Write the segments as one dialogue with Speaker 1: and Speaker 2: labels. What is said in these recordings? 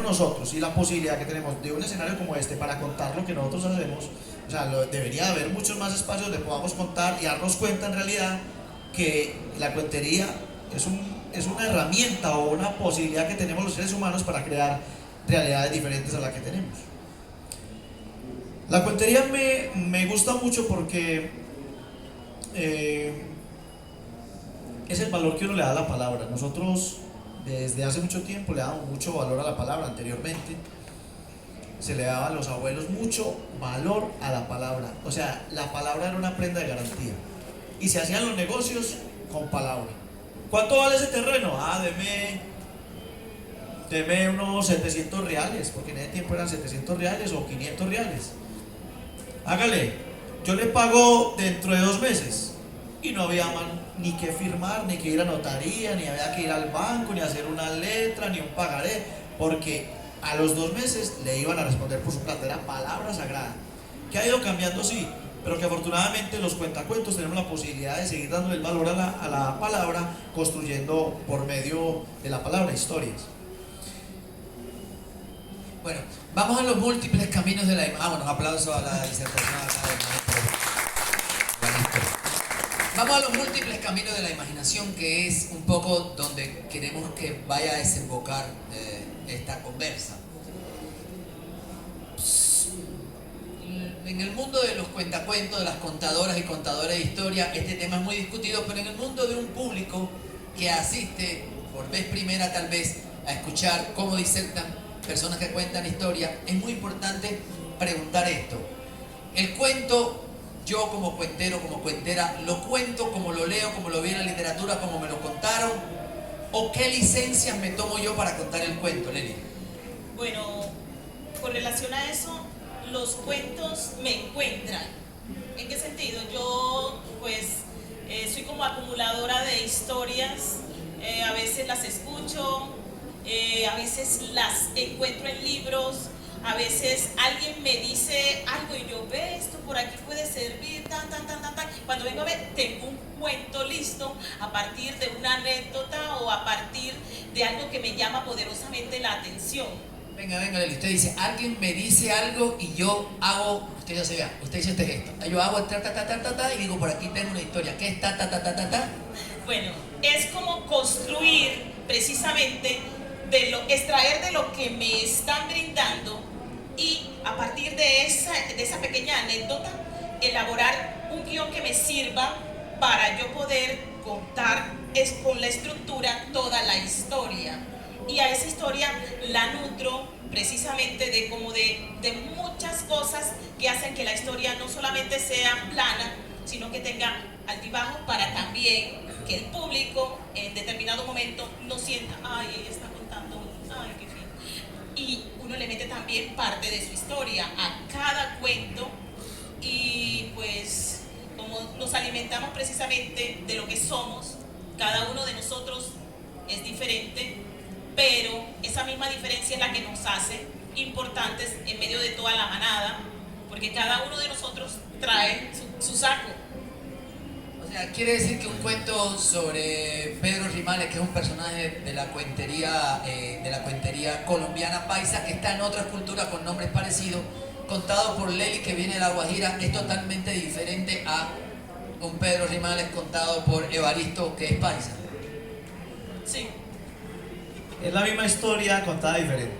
Speaker 1: nosotros y la posibilidad que tenemos de un escenario como este para contar lo que nosotros hacemos, o sea, debería haber muchos más espacios donde podamos contar y darnos cuenta en realidad que la cuentería es una herramienta o una posibilidad que tenemos los seres humanos para crear realidades diferentes a las que tenemos. La cuentería me gusta mucho porque es el valor que uno le da a la palabra. Nosotros desde hace mucho tiempo le damos mucho valor a la palabra. Anteriormente se le daba a los abuelos mucho valor a la palabra. O sea, la palabra era una prenda de garantía. Y se hacían los negocios con palabra. ¿Cuánto vale ese terreno? Deme unos 700 reales, porque en ese tiempo eran 700 reales o 500 reales. Hágale, yo le pago dentro de 2 meses. Y no había ni que firmar, ni que ir a notaría, ni había que ir al banco, ni hacer una letra, ni un pagaré, porque a los 2 meses le iban a responder por su plata. Era palabra sagrada, que ha ido cambiando, sí, pero que afortunadamente los cuentacuentos tenemos la posibilidad de seguir dándole el valor a la palabra, construyendo por medio de la palabra historias.
Speaker 2: Bueno, vamos a los múltiples caminos de la imagen. Bueno, aplauso a la disertación acá del maestro. Vamos a los múltiples caminos de la imaginación, que es un poco donde queremos que vaya a desembocar esta conversa. En el mundo de los cuentacuentos, de las contadoras y contadores de historia, este tema es muy discutido, pero en el mundo de un público que asiste por vez primera tal vez a escuchar cómo disertan personas que cuentan historia, es muy importante preguntar esto. El cuento, yo como cuentero, como cuentera, ¿lo cuento como lo leo, como lo vi en la literatura, como me lo contaron? ¿O qué licencias me tomo yo para contar el cuento, Leli?
Speaker 3: Bueno, con relación a eso, los cuentos me encuentran. ¿En qué sentido? Yo pues soy como acumuladora de historias, a veces las escucho, a veces las encuentro en libros, a veces alguien me dice algo y yo, ve, esto por aquí puede servir, tan. Cuando vengo a ver, tengo un cuento listo a partir de una anécdota o a partir de algo que me llama poderosamente la atención.
Speaker 2: Venga, Leli, usted dice, alguien me dice algo y yo hago, usted ya se vea, usted dice este gesto, yo hago y digo, por aquí tengo una historia, ¿qué es ta?
Speaker 3: Bueno, es como construir precisamente, extraer de lo que me están brindando y a partir de esa pequeña anécdota, elaborar un guión que me sirva para yo poder contar con la estructura toda la historia. Y a esa historia la nutro precisamente de muchas cosas que hacen que la historia no solamente sea plana, sino que tenga altibajo para también que el público en determinado momento no sienta, ay, ella está contando, ay, qué fin. Y uno le mete también parte de su historia a cada cuento y pues como nos alimentamos precisamente de lo que somos, cada uno de nosotros es diferente, pero esa misma diferencia es la que nos hace importantes en medio de toda la manada, porque cada uno de nosotros trae su saco.
Speaker 2: O sea, quiere decir que un cuento sobre Pedro Rimales, que es un personaje de la cuentería colombiana paisa, que está en otras culturas con nombres parecidos, contado por Leli, que viene de La Guajira, es totalmente diferente a un Pedro Rimales contado por Evaristo, que es paisa.
Speaker 3: Sí.
Speaker 1: Es la misma historia contada diferente.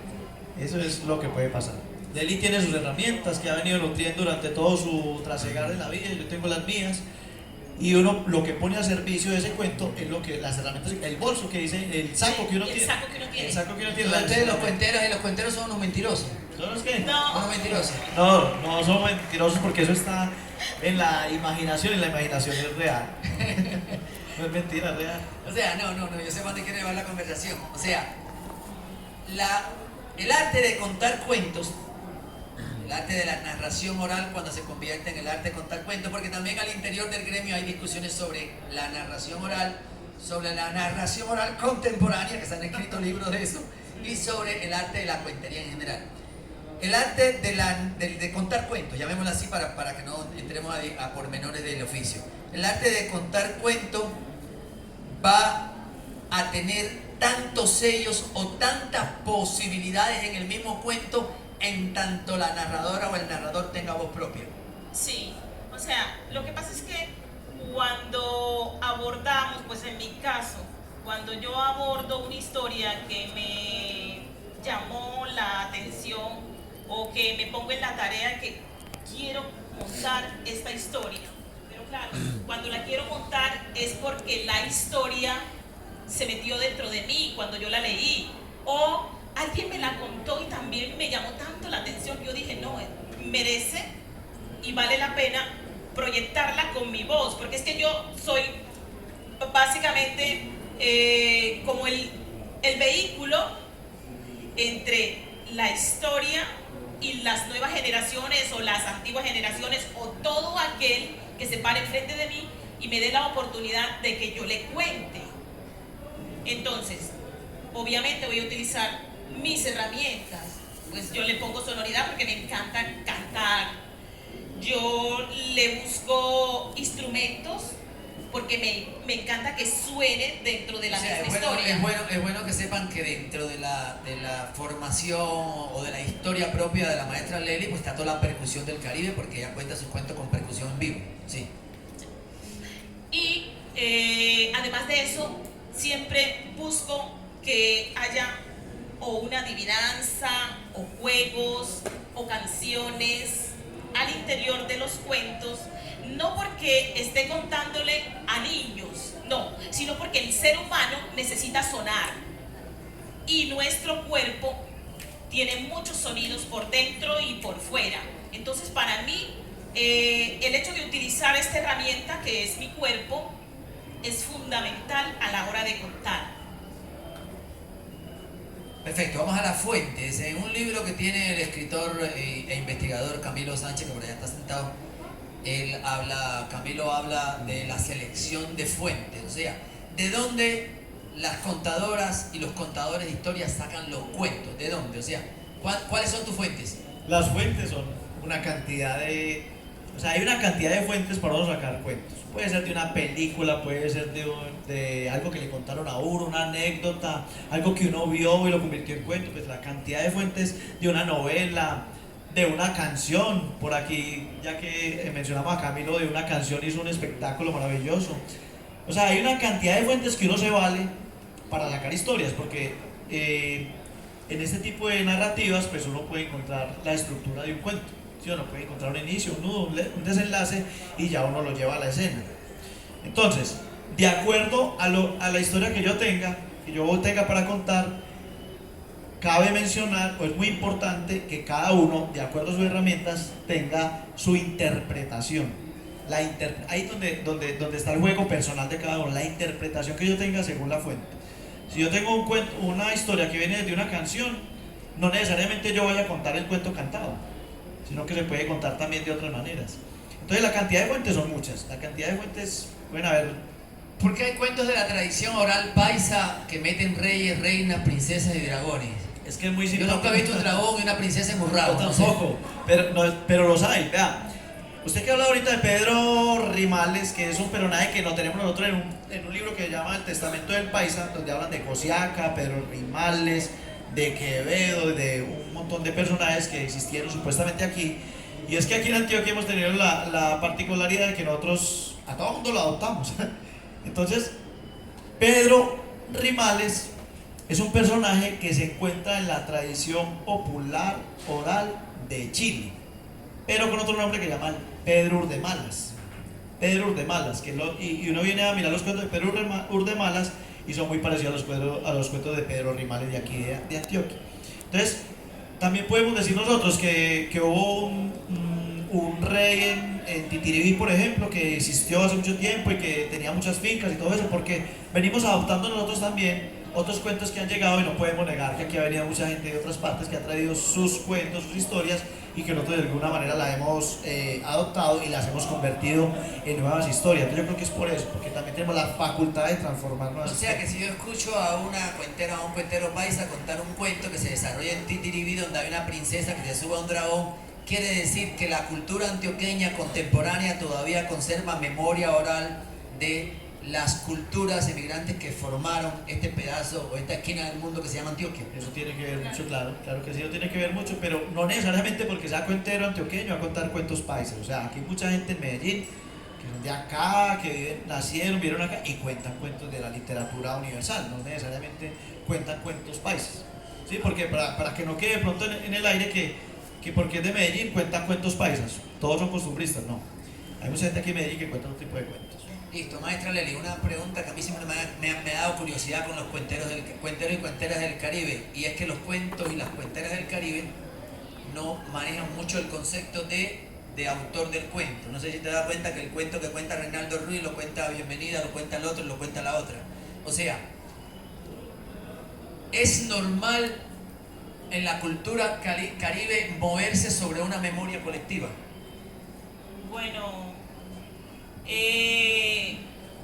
Speaker 1: Eso es lo que puede pasar. Leli tiene sus herramientas que ha venido nutriendo durante todo su trasegar de la vida. Yo tengo las mías. Y uno lo que pone a servicio de ese cuento es lo que las herramientas, el bolso que dice, el saco que uno tiene.
Speaker 3: El saco que uno tiene.
Speaker 1: El saco que uno tiene.
Speaker 2: Ustedes los cuenteros son unos mentirosos.
Speaker 1: ¿Son los qué?
Speaker 3: No.
Speaker 2: Unos mentirosos.
Speaker 1: No somos mentirosos porque eso está en la imaginación y la imaginación es real. No es mentira, es real.
Speaker 2: O sea, no, yo sé dónde quiere llevar la conversación. O sea, el arte de contar cuentos, el arte de la narración oral cuando se convierte en el arte de contar cuentos, porque también al interior del gremio hay discusiones sobre la narración oral contemporánea, que se han escrito libros de eso, y sobre el arte de la cuentería en general. El arte de contar cuentos, llamémoslo así para que no entremos a pormenores del oficio. El arte de contar cuentos va a tener tantos sellos o tantas posibilidades en el mismo cuento en tanto la narradora o el narrador tenga voz propia?
Speaker 3: Sí, o sea, lo que pasa es que cuando abordamos, pues en mi caso, cuando yo abordo una historia que me llamó la atención o que me pongo en la tarea que quiero montar esta historia, pero claro, cuando la quiero montar es porque la historia se metió dentro de mí cuando yo la leí, o alguien me la contó y también me llamó tanto la atención que yo dije, no, merece y vale la pena proyectarla con mi voz, porque es que yo soy básicamente como el vehículo entre la historia y las nuevas generaciones o las antiguas generaciones o todo aquel que se pare enfrente de mí y me dé la oportunidad de que yo le cuente. Entonces, obviamente voy a utilizar mis herramientas, pues yo le pongo sonoridad porque me encanta cantar, yo le busco instrumentos porque me encanta que suene dentro de la misma historia.
Speaker 2: Es bueno que sepan que dentro de la formación o de la historia propia de la maestra Lely, pues está toda la percusión del Caribe, porque ella cuenta su cuento con percusión en vivo. Sí.
Speaker 3: Y además de eso, siempre busco que haya o una adivinanza, o juegos, o canciones al interior de los cuentos, no porque esté contándole a niños, no, sino porque el ser humano necesita sonar y nuestro cuerpo tiene muchos sonidos por dentro y por fuera. Entonces, para mí, el hecho de utilizar esta herramienta que es mi cuerpo es fundamental a la hora de contar.
Speaker 2: Perfecto, vamos a las fuentes. En un libro que tiene el escritor e investigador Camilo Sánchez, que por allá está sentado, Camilo habla de la selección de fuentes, o sea, de dónde las contadoras y los contadores de historias sacan los cuentos, de dónde, o sea, ¿cuáles son tus fuentes?
Speaker 1: Las fuentes son una cantidad de... O sea, hay una cantidad de fuentes para uno sacar cuentos. Puede ser de una película, puede ser de algo que le contaron a uno, una anécdota, algo que uno vio y lo convirtió en cuento. Pues la cantidad de fuentes de una novela, de una canción. Por aquí, ya que mencionamos a Camilo, de una canción hizo un espectáculo maravilloso. O sea, hay una cantidad de fuentes que uno se vale para sacar historias, porque en este tipo de narrativas, pues uno puede encontrar la estructura de un cuento. Uno puede encontrar un inicio, un nudo, un desenlace y ya uno lo lleva a la escena. Entonces, de acuerdo a la historia que yo tenga para contar, cabe mencionar, o es muy importante que cada uno, de acuerdo a sus herramientas, tenga su interpretación. Ahí donde está el juego personal de cada uno, la interpretación que yo tenga según la fuente. Si yo tengo un cuento, una historia que viene de una canción, no necesariamente yo voy a contar el cuento cantado, sino que se puede contar también de otras maneras. Entonces la cantidad de fuentes son muchas, la cantidad de fuentes pueden haber.
Speaker 2: Porque hay cuentos de la tradición oral paisa que meten reyes, reinas, princesas y dragones.
Speaker 1: Es que es muy
Speaker 2: simpático. Yo nunca he visto un dragón y una princesa en un
Speaker 1: rabo.
Speaker 2: No,
Speaker 1: tampoco, pero los hay. Vea, usted que habla ahorita de Pedro Rimales, que es un personaje que lo tenemos nosotros en un libro que se llama El Testamento del Paisa, donde hablan de Cosiaca, Pedro Rimales, de Quevedo, de un montón de personajes que existieron supuestamente aquí. Y es que aquí en Antioquia hemos tenido la particularidad de que nosotros a todo el mundo lo adoptamos. Entonces, Pedro Rimales es un personaje que se encuentra en la tradición popular oral de Chile, pero con otro nombre que llaman Pedro Urdemalas. Pedro Urdemalas, y uno viene a mirar los cuentos de Pedro Urdemalas y son muy parecidos a los cuentos de Pedro Rimales de aquí de Antioquia. Entonces, también podemos decir nosotros que hubo un rey en Titiribí, por ejemplo, que existió hace mucho tiempo y que tenía muchas fincas y todo eso, porque venimos adoptando nosotros también otros cuentos que han llegado, y no podemos negar que aquí ha venido mucha gente de otras partes que ha traído sus cuentos, sus historias, y que nosotros de alguna manera la hemos adoptado y las hemos convertido en nuevas historias. Entonces yo creo que es por eso, porque también tenemos la facultad de transformarnos.
Speaker 2: O sea que si yo escucho a un cuentero paisa contar un cuento que se desarrolla en Titiribí, donde hay una princesa que se sube a un dragón, quiere decir que la cultura antioqueña contemporánea todavía conserva memoria oral de las culturas emigrantes que formaron este pedazo o esta esquina del mundo que se llama Antioquia.
Speaker 1: Eso tiene que ver mucho, claro, claro que sí, eso tiene que ver mucho, pero no necesariamente porque sea cuentero antioqueño a contar cuentos paisas. O sea, aquí hay mucha gente en Medellín que son de acá, que viven, nacieron, vieron acá y cuentan cuentos de la literatura universal, no necesariamente cuentan cuentos paisas. ¿Sí? Porque para que no quede de pronto en el aire que porque es de Medellín cuentan cuentos paisas, todos son costumbristas, no. Hay mucha gente aquí en Medellín que cuenta otro tipo de cuentos.
Speaker 2: Listo, maestra Leli, una pregunta que a mí siempre me ha dado curiosidad con los cuenteros y cuenteras del Caribe, y es que los cuentos y las cuenteras del Caribe no manejan mucho el concepto de autor del cuento. No sé si te das cuenta que el cuento que cuenta Reinaldo Ruiz lo cuenta Bienvenida, lo cuenta el otro, lo cuenta la otra. O sea, es normal en la cultura caribe moverse sobre una memoria colectiva.
Speaker 3: Bueno,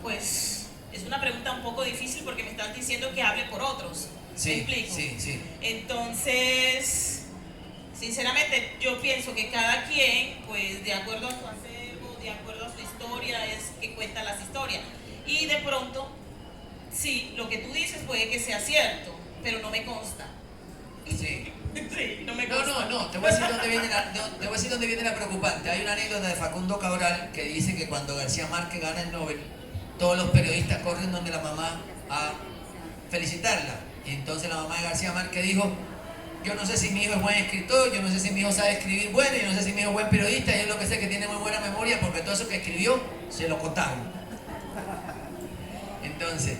Speaker 3: pues es una pregunta un poco difícil porque me estás diciendo que hable por otros.
Speaker 2: Sí,
Speaker 3: ¿Me explico?
Speaker 2: sí.
Speaker 3: Entonces, sinceramente, yo pienso que cada quien, pues de acuerdo a su acervo, de acuerdo a su historia, es que cuenta las historias. Y de pronto, sí, lo que tú dices puede que sea cierto, pero no me consta.
Speaker 2: Sí.
Speaker 3: Sí, no me consta.
Speaker 2: No, te voy a decir dónde viene la preocupante. Hay una anécdota de Facundo Cabral que dice que cuando García Márquez gana el Nobel, todos los periodistas corren donde la mamá a felicitarla. Y entonces la mamá de García Márquez dijo: yo no sé si mi hijo es buen escritor, yo no sé si mi hijo sabe escribir bueno, yo no sé si mi hijo es buen periodista, yo lo que sé es que tiene muy buena memoria porque todo eso que escribió se lo contaron. Entonces,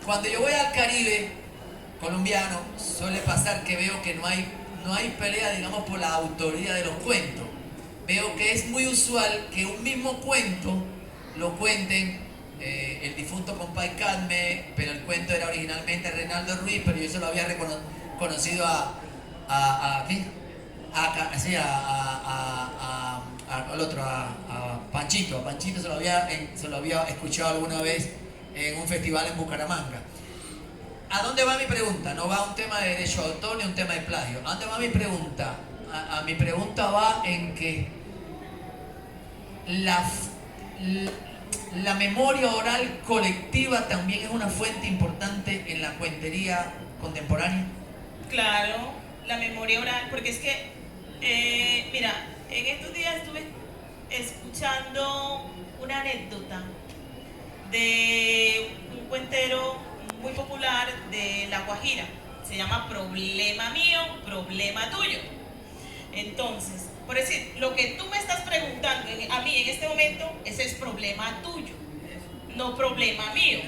Speaker 2: cuando yo voy al Caribe colombiano, suele pasar que veo que no hay pelea, digamos, por la autoría de los cuentos. Veo que es muy usual que un mismo cuento lo cuenten el difunto compay Cadme, pero el cuento era originalmente Reinaldo Ruiz, pero yo se lo había conocido a Panchito. A Panchito se lo había escuchado alguna vez en un festival en Bucaramanga. ¿A dónde va mi pregunta? No va a un tema de derecho de autor ni un tema de plagio. ¿A dónde va mi pregunta? A mi pregunta va en que la memoria oral colectiva también es una fuente importante en la cuentería contemporánea.
Speaker 3: Claro, la memoria oral, porque es que, mira, en estos días estuve escuchando una anécdota de un cuentero muy popular de La Guajira. Se llama Problema Mío, Problema Tuyo. Entonces, por decir, lo que tú me estás preguntando a mí en este momento, ese es problema tuyo, no problema mío.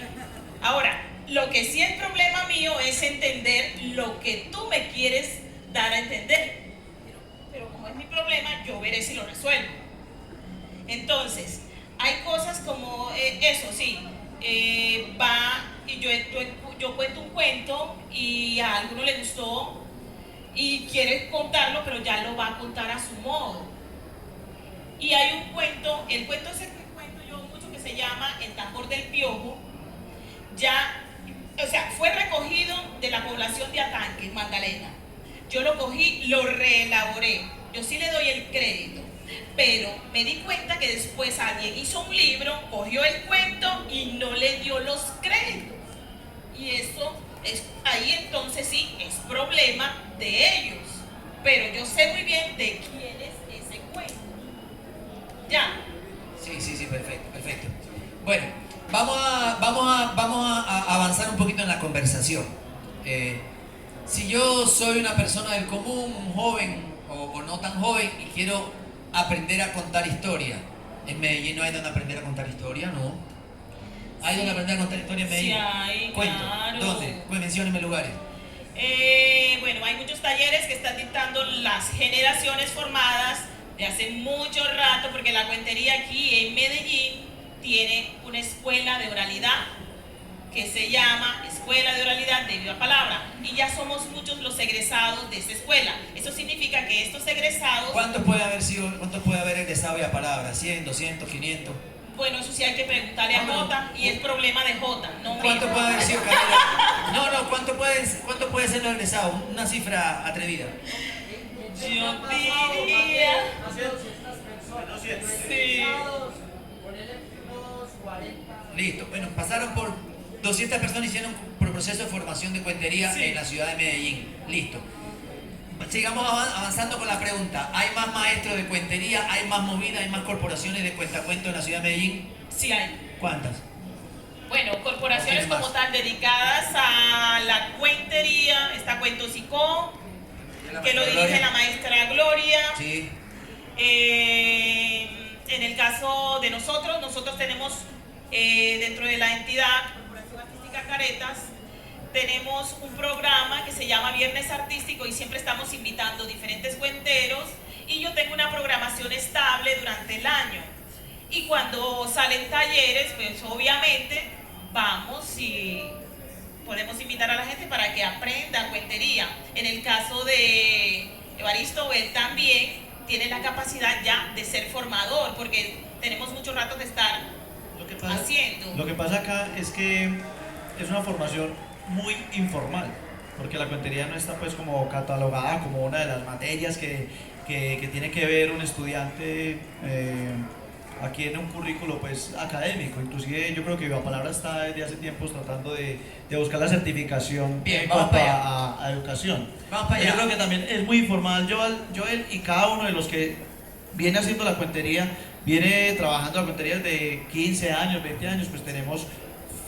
Speaker 3: Ahora, lo que sí es problema mío es entender lo que tú me quieres dar a entender. Pero como es mi problema, yo veré si lo resuelvo. Entonces, hay cosas como eso, sí. Va y yo cuento un cuento y a alguno le gustó y quiere contarlo, pero ya lo va a contar a su modo. Y hay un cuento, el cuento ese que cuento yo mucho que se llama El tambor del piojo. Ya, o sea, fue recogido de la población de Atanque, Magdalena. Yo lo cogí, lo reelaboré. Yo sí le doy el crédito. Pero me di cuenta que después alguien hizo un libro, cogió el cuento y no le dio los créditos. Y eso es, ahí entonces sí es problema de ellos. Pero yo sé muy bien de quién es ese cuento. ¿Ya?
Speaker 2: Sí, perfecto. Bueno, vamos a avanzar un poquito en la conversación. Si yo soy una persona del común, un joven o no tan joven y quiero aprender a contar historia, en Medellín no hay donde aprender a contar historia, ¿no? ¿Hay donde aprender a contar historia en Medellín?
Speaker 3: Sí hay,
Speaker 2: Cuento.
Speaker 3: claro.
Speaker 2: ¿Dónde? Pues menciónenme lugares.
Speaker 3: Bueno, hay muchos talleres que están dictando las generaciones formadas de hace mucho rato, porque la cuentería aquí en Medellín tiene una escuela de oralidad que se llama Escuela de Oralidad de Viva Palabra, y ya somos muchos los egresados de esta escuela. Eso significa que estos egresados...
Speaker 2: ¿Cuántos puede haber egresado de Viva Palabra? ¿100, 200, 500?
Speaker 3: Bueno, eso sí hay que preguntarle a Jota, y es problema de Jota, no mío.
Speaker 2: ¿Cuánto puede haber sido, Camila? No, ¿cuánto puede ser los egresados? Una cifra atrevida.
Speaker 3: Yo diría... Sí.
Speaker 2: Listo. Bueno, pasaron por 200 personas, hicieron por proceso de formación de cuentería
Speaker 3: Sí.
Speaker 2: en la ciudad de Medellín. Listo. Sigamos avanzando con la pregunta. ¿Hay más maestros de cuentería? ¿Hay más movida? ¿Hay más corporaciones de cuentacuentos en la ciudad de Medellín?
Speaker 3: Sí hay.
Speaker 2: ¿Cuántas?
Speaker 3: Bueno, corporaciones
Speaker 2: ¿Quién más?
Speaker 3: como tal dedicadas a la cuentería, está Cuentos y Co, que lo dirige la maestra Gloria.
Speaker 2: Sí.
Speaker 3: En el caso de nosotros tenemos dentro de la entidad Corporación Artística Caretas, tenemos un programa que se llama Viernes Artístico y siempre estamos invitando diferentes cuenteros y yo tengo una programación estable durante el año. Y cuando salen talleres, pues obviamente vamos y podemos invitar a la gente para que aprenda cuentería. En el caso de Evaristo, él también tiene la capacidad ya de ser formador, porque tenemos mucho rato de estar haciendo.
Speaker 1: Lo que pasa acá es que es una formación muy informal, porque la cuentería no está pues como catalogada como una de las materias que tiene que ver un estudiante aquí en un currículo pues académico. Inclusive yo creo que Viva Palabra está desde hace tiempos tratando de buscar la certificación.
Speaker 2: Bien,
Speaker 1: en
Speaker 2: vamos
Speaker 1: cuanto
Speaker 2: para
Speaker 1: a educación.
Speaker 2: Vamos para
Speaker 1: Yo
Speaker 2: allá.
Speaker 1: creo que también es muy informal, Joel, y cada uno de los que viene haciendo la cuentería, viene trabajando la cuentería desde 15 años, 20 años, pues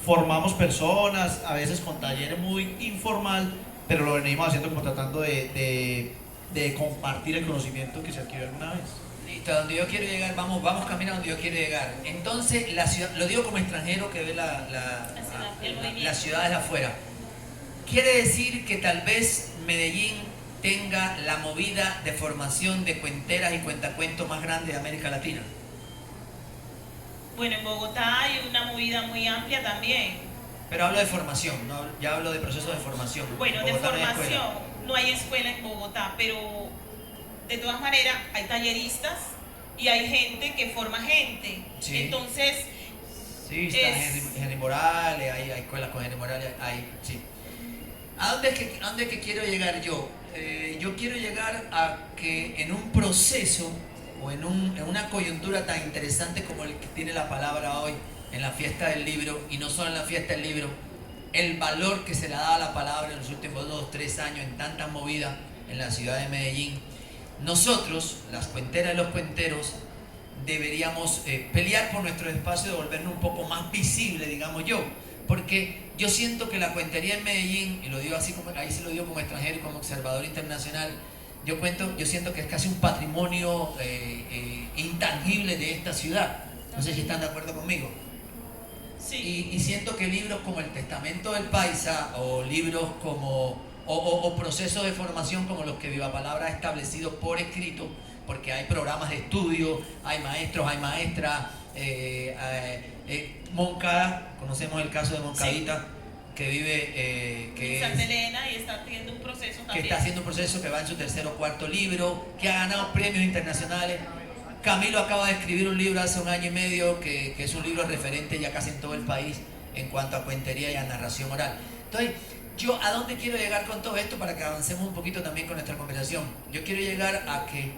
Speaker 1: formamos personas, a veces con taller muy informal, pero lo venimos haciendo como tratando de compartir el conocimiento que se adquirió alguna vez.
Speaker 2: Listo, a donde yo quiero llegar, vamos camino a donde yo quiero llegar. Entonces, la ciudad, lo digo como extranjero que ve la ciudad desde afuera. Quiere decir que tal vez Medellín tenga la movida de formación de cuenteras y cuentacuentos más grande de América Latina.
Speaker 3: Bueno, en Bogotá hay una movida muy amplia también.
Speaker 2: Pero hablo de formación, no, ya hablo de proceso de formación.
Speaker 3: Bueno, de
Speaker 2: Bogotá no hay escuela.
Speaker 3: formación, no hay escuela en Bogotá, pero de todas maneras hay talleristas y hay gente que forma gente.
Speaker 2: Sí.
Speaker 3: Entonces,
Speaker 2: Sí, está Henry Morales, hay escuelas con Henry Morales, sí. ¿A dónde es que quiero llegar yo? Yo quiero llegar a que en un proceso o en una coyuntura tan interesante como el que tiene la palabra hoy, en la fiesta del libro, y no solo en la fiesta del libro, el valor que se le ha dado a la palabra en los últimos 2, 3 años en tantas movidas en la ciudad de Medellín, nosotros, las cuenteras y los cuenteros, deberíamos pelear por nuestro espacio de volvernos un poco más visible, digamos yo, porque yo siento que la cuentería en Medellín, y lo digo así, ahí se lo digo como extranjero y como observador internacional, yo siento que es casi un patrimonio intangible de esta ciudad. No sé si están de acuerdo conmigo.
Speaker 3: sí.
Speaker 2: Y siento que libros como El Testamento del Paisa o libros como o procesos de formación como los que Viva Palabra ha establecido por escrito, porque hay programas de estudio, hay maestros, hay maestras, Moncada, conocemos el caso de Moncadita, sí, que vive
Speaker 3: en Santa Elena y está haciendo un proceso también.
Speaker 2: Que está haciendo un proceso, que va en su 3.º o 4.º libro, que ha ganado premios internacionales. Camilo acaba de escribir un libro hace 1 año y medio que es un libro referente ya casi en todo el país en cuanto a cuentería y a narración oral. Entonces, yo a dónde quiero llegar con todo esto para que avancemos un poquito también con nuestra conversación. Yo quiero llegar a que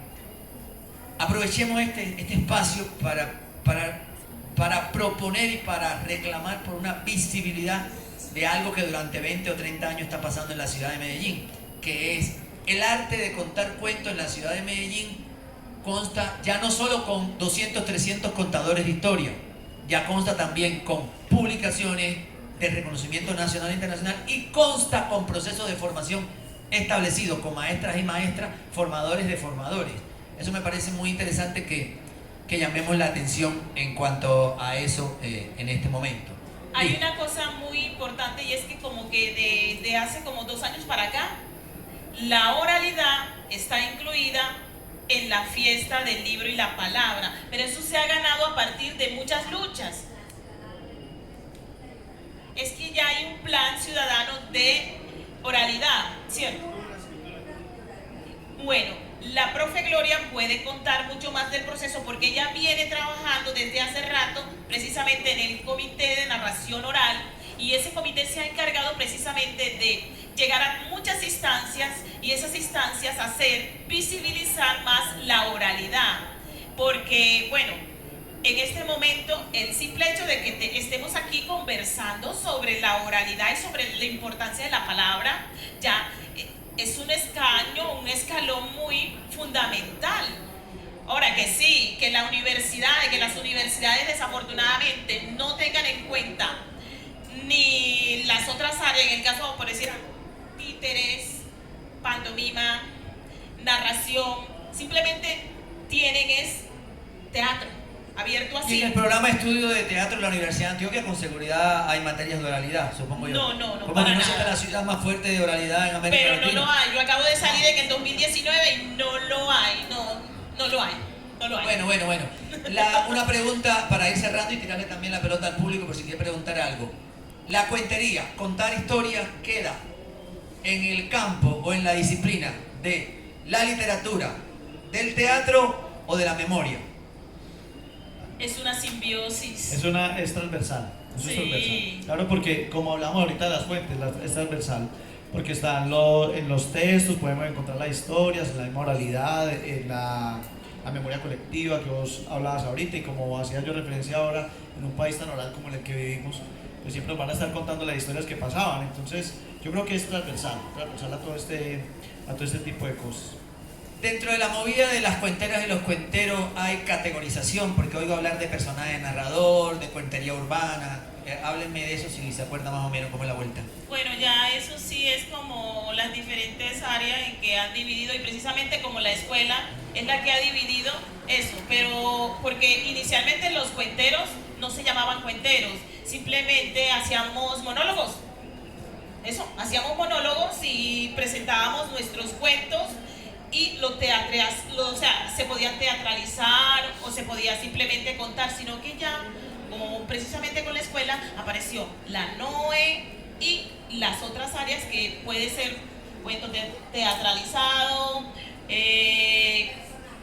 Speaker 2: aprovechemos este espacio para proponer y para reclamar por una visibilidad de algo que durante 20 o 30 años está pasando en la ciudad de Medellín, que es el arte de contar cuentos en la ciudad de Medellín. Consta ya no solo con 200, 300 contadores de historia, ya consta también con publicaciones de reconocimiento nacional e internacional y consta con procesos de formación establecidos con maestras y maestras, formadores de formadores. Eso me parece muy interesante que llamemos la atención en cuanto a eso en este momento.
Speaker 3: Hay una cosa muy importante y es que como que de hace como 2 años para acá, la oralidad está incluida en la fiesta del libro y la palabra, pero eso se ha ganado a partir de muchas luchas. Es que ya hay un plan ciudadano de oralidad, ¿cierto? Bueno, la profe Gloria puede contar mucho más del proceso porque ella viene trabajando desde hace rato precisamente en el comité de narración oral y ese comité se ha encargado precisamente de llegar a muchas instancias y esas instancias hacer visibilizar más la oralidad porque, bueno, en este momento el simple hecho de que estemos aquí conversando sobre la oralidad y sobre la importancia de la palabra ya es un escaño, un escalón muy fundamental. Ahora que sí, que las universidades desafortunadamente no tengan en cuenta ni las otras áreas, en el caso, por decir, títeres, pantomima, narración, simplemente tienen es teatro, abierto así.
Speaker 2: Y en el programa de estudio de teatro de la Universidad de Antioquia con seguridad hay materias de oralidad, supongo yo.
Speaker 3: No,
Speaker 2: Como
Speaker 3: para
Speaker 2: que no
Speaker 3: nada.
Speaker 2: sea la ciudad más fuerte de oralidad en América
Speaker 3: Pero
Speaker 2: Latina.
Speaker 3: no lo hay, yo acabo de salir en el 2019 y no lo hay, no lo hay.
Speaker 2: Bueno. Una pregunta para ir cerrando y tirarle también la pelota al público por si quiere preguntar algo. La cuentería, contar historias, queda en el campo o en la disciplina de la literatura, del teatro o de la memoria.
Speaker 3: Es una simbiosis.
Speaker 1: Es transversal. Eso es
Speaker 3: Sí.
Speaker 1: transversal. Claro, porque como hablamos ahorita de las fuentes, es transversal. Porque está en los textos, podemos encontrar las historias, en la moralidad, en la memoria colectiva que vos hablabas ahorita, y como hacía yo referencia ahora, en un país tan oral como en el que vivimos, pues siempre nos van a estar contando las historias que pasaban. Entonces yo creo que es transversal a todo este tipo de cosas.
Speaker 2: Dentro de la movida de las cuenteras y los cuenteros hay categorización, porque oigo hablar de personaje narrador, de cuentería urbana. Háblenme de eso si se acuerda más o menos cómo es la vuelta.
Speaker 3: Bueno, ya eso sí es como las diferentes áreas en que han dividido, y precisamente como la escuela es la que ha dividido eso, pero porque inicialmente los cuenteros no se llamaban cuenteros, simplemente hacíamos monólogos. Eso, hacíamos monólogos y presentábamos nuestros cuentos y se podían teatralizar o se podía simplemente contar, sino que ya, como precisamente con la escuela, apareció la NOE y las otras áreas que puede ser cuento teatralizado,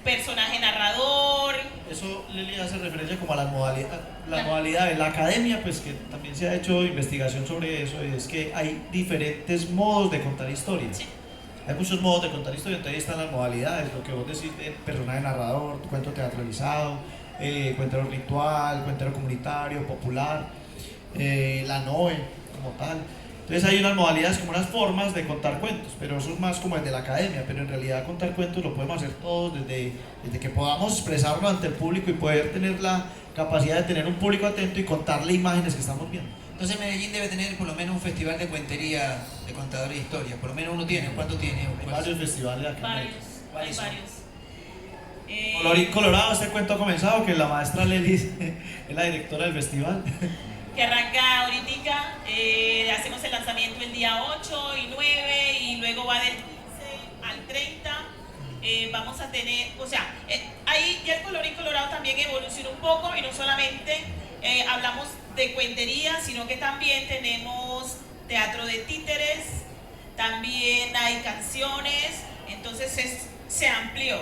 Speaker 3: personaje narrador.
Speaker 1: Eso, Lili, hace referencia como a las modalidades. La academia, pues que también se ha hecho investigación sobre eso, y es que hay diferentes modos de contar historias.
Speaker 3: Sí.
Speaker 1: Hay muchos modos de contar historias, entonces ahí están las modalidades, lo que vos decís de personaje narrador, cuento teatralizado, cuentero ritual, cuentero comunitario, popular, la NOE como tal. Entonces hay unas modalidades, como unas formas de contar cuentos, pero eso es más como el de la academia, pero en realidad contar cuentos lo podemos hacer todos desde que podamos expresarlo ante el público y poder tener la capacidad de tener un público atento y contarle imágenes que estamos viendo.
Speaker 2: Entonces Medellín debe tener por lo menos un festival de cuentería de contadores de historias. Por lo menos uno tiene. ¿Cuánto tiene?
Speaker 1: Hay varios festivales acá.
Speaker 3: Varios, hay varios.
Speaker 1: Colorín colorado, este cuento ha comenzado, que la maestra Leli es la directora del festival.
Speaker 3: Que arranca ahorita, hacemos el lanzamiento el día 8 y 9 y luego va del 15 al 30. Vamos a tener, ahí ya el Colorín colorado también evoluciona un poco, y no solamente hablamos de cuentería, sino que también tenemos teatro de títeres, también hay canciones, entonces se amplió.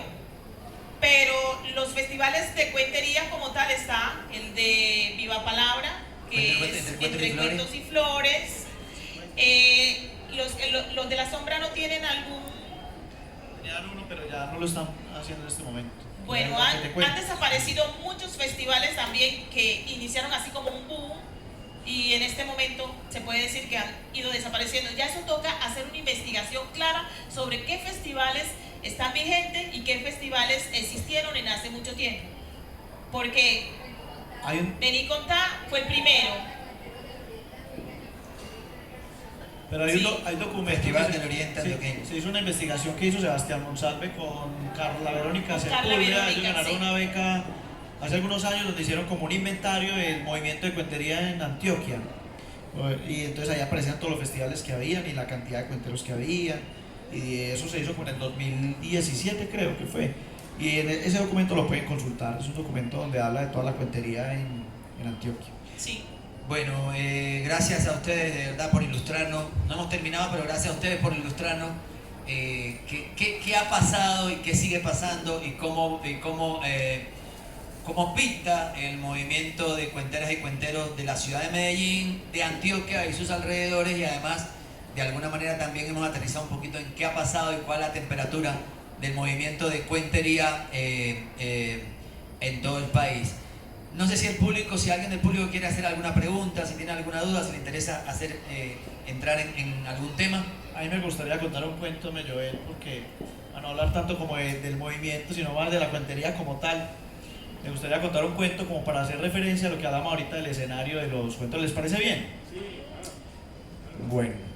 Speaker 3: Pero los festivales de cuentería como tal está el de Viva Palabra, que es Entre Cuentos y Flores. Los de la sombra no tienen algún...
Speaker 1: Tenían uno, pero ya no lo están haciendo en este momento.
Speaker 3: Bueno, han desaparecido muchos festivales también que iniciaron así como un boom, y en este momento se puede decir que han ido desapareciendo. Ya eso toca hacer una investigación clara sobre qué festivales están vigentes y qué festivales existieron en hace mucho tiempo. Porque Vení Contá fue el primero.
Speaker 1: Pero hay documentos.
Speaker 2: Festival del Oriente
Speaker 1: Antioqueño. Se hizo una investigación que hizo Sebastián Monsalve con Carla Verónica Sepúlveda. Ellos ganaron una beca hace algunos años donde hicieron como un inventario del movimiento de cuentería en Antioquia. Y entonces ahí aparecían todos los festivales que habían y la cantidad de cuenteros que había. Y eso se hizo como en el 2017, creo que fue. Y en ese documento lo pueden consultar. Es un documento donde habla de toda la cuentería en Antioquia.
Speaker 3: Sí.
Speaker 2: Bueno, gracias a ustedes de verdad por ilustrarnos. No hemos terminado, pero gracias a ustedes por ilustrarnos qué ha pasado y qué sigue pasando y cómo pinta el movimiento de cuenteras y cuenteros de la ciudad de Medellín, de Antioquia y sus alrededores, y además de alguna manera también hemos aterrizado un poquito en qué ha pasado y cuál es la temperatura del movimiento de cuentería en todo el país. No sé si el público, si alguien del público quiere hacer alguna pregunta, si tiene alguna duda, si le interesa entrar en algún tema.
Speaker 1: A mí me gustaría contar un cuento, Joel, porque a no hablar tanto como del movimiento, sino más de la cuentería como tal. Me gustaría contar un cuento como para hacer referencia a lo que hablamos ahorita del escenario de los cuentos. ¿Les parece bien? Sí. Bueno.